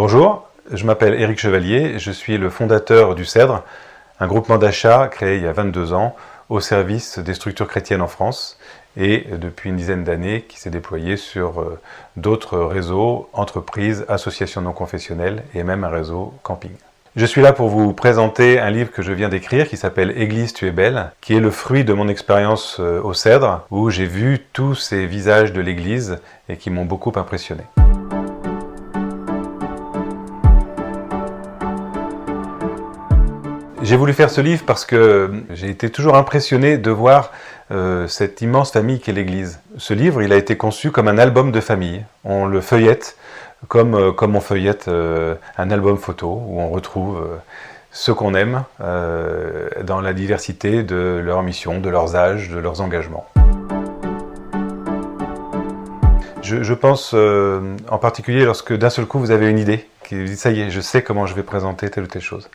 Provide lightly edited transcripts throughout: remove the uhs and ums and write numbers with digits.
Bonjour, je m'appelle Éric Chevalier, je suis le fondateur du CEDRE, un groupement d'achat créé il y a 22 ans au service des structures chrétiennes en France et depuis une dizaine d'années qui s'est déployé sur d'autres réseaux, entreprises, associations non confessionnelles et même un réseau camping. Je suis là pour vous présenter un livre que je viens d'écrire qui s'appelle « Église, tu es belle », qui est le fruit de mon expérience au CEDRE où j'ai vu tous ces visages de l'Église et qui m'ont beaucoup impressionné. J'ai voulu faire ce livre parce que j'ai été toujours impressionné de voir cette immense famille qu'est l'Église. Ce livre, il a été conçu comme un album de famille. On le feuillette comme on feuillette un album photo où on retrouve ceux qu'on aime dans la diversité de leur mission, de leurs âges, de leurs engagements. Je pense en particulier lorsque d'un seul coup vous avez une idée, qui dit ça y est, je sais comment je vais présenter telle ou telle chose.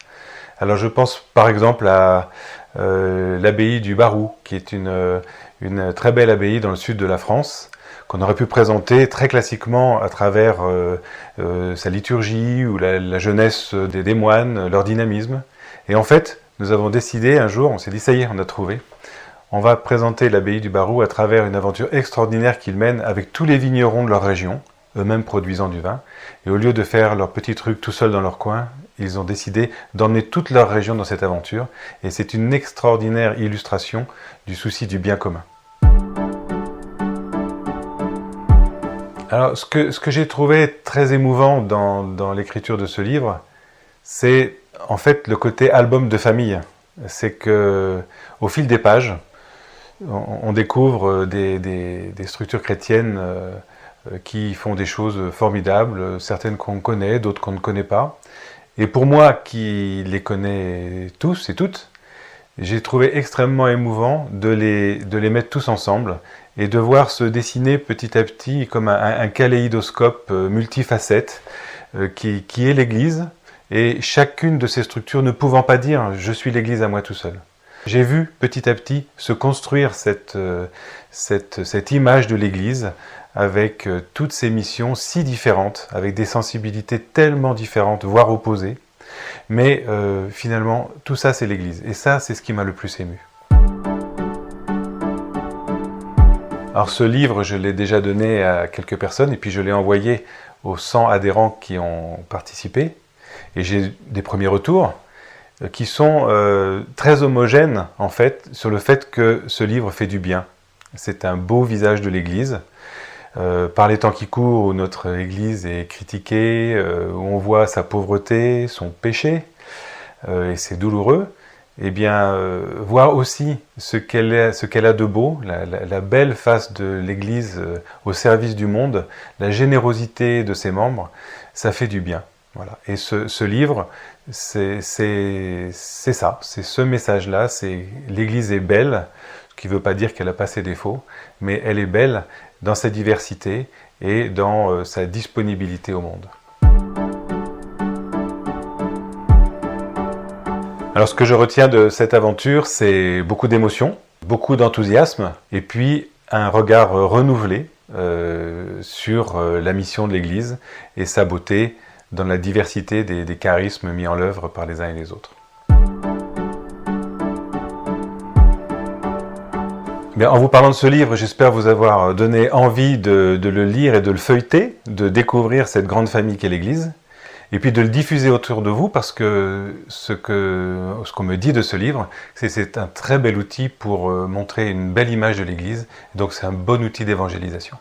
Alors je pense par exemple à l'abbaye du Barou, qui est une très belle abbaye dans le sud de la France, qu'on aurait pu présenter très classiquement à travers sa liturgie ou la jeunesse des moines, leur dynamisme. Et en fait, nous avons décidé un jour, on s'est dit ça y est, on a trouvé. On va présenter l'abbaye du Barou à travers une aventure extraordinaire qu'ils mènent avec tous les vignerons de leur région, eux-mêmes produisant du vin. Et au lieu de faire leur petit truc tout seul dans leur coin, ils ont décidé d'emmener toute leur région dans cette aventure. Et c'est une extraordinaire illustration du souci du bien commun. Alors, ce que j'ai trouvé très émouvant dans l'écriture de ce livre, c'est en fait le côté album de famille. C'est que, au fil des pages, on découvre des structures chrétiennes qui font des choses formidables, certaines qu'on connaît, d'autres qu'on ne connaît pas. Et pour moi, qui les connais tous et toutes, j'ai trouvé extrêmement émouvant de les mettre tous ensemble et de voir se dessiner petit à petit comme un kaléidoscope multifacette qui est l'Église, et chacune de ces structures ne pouvant pas dire « je suis l'Église à moi tout seul ». J'ai vu petit à petit se construire cette image de l'Église avec toutes ces missions si différentes, avec des sensibilités tellement différentes, voire opposées. Mais finalement, tout ça c'est l'Église. Et ça, c'est ce qui m'a le plus ému. Alors ce livre, je l'ai déjà donné à quelques personnes et puis je l'ai envoyé aux 100 adhérents qui ont participé. Et j'ai des premiers retours qui sont très homogènes en fait sur le fait que ce livre fait du bien. C'est un beau visage de l'Église. Par les temps qui courent où notre Église est critiquée, où on voit sa pauvreté, son péché, et c'est douloureux, eh bien, voir aussi ce qu'elle a de beau, la belle face de l'Église au service du monde, la générosité de ses membres, ça fait du bien. Voilà. Et ce livre, c'est ça, c'est ce message-là, c'est l'Église est belle, ce qui ne veut pas dire qu'elle n'a pas ses défauts, mais elle est belle dans sa diversité et dans sa disponibilité au monde. Alors ce que je retiens de cette aventure, c'est beaucoup d'émotions, beaucoup d'enthousiasme, et puis un regard renouvelé sur la mission de l'Église et sa beauté dans la diversité des charismes mis en œuvre par les uns et les autres. Bien, en vous parlant de ce livre, j'espère vous avoir donné envie de le lire et de le feuilleter, de découvrir cette grande famille qu'est l'Église, et puis de le diffuser autour de vous, parce que ce qu'on me dit de ce livre, c'est un très bel outil pour montrer une belle image de l'Église, donc c'est un bon outil d'évangélisation.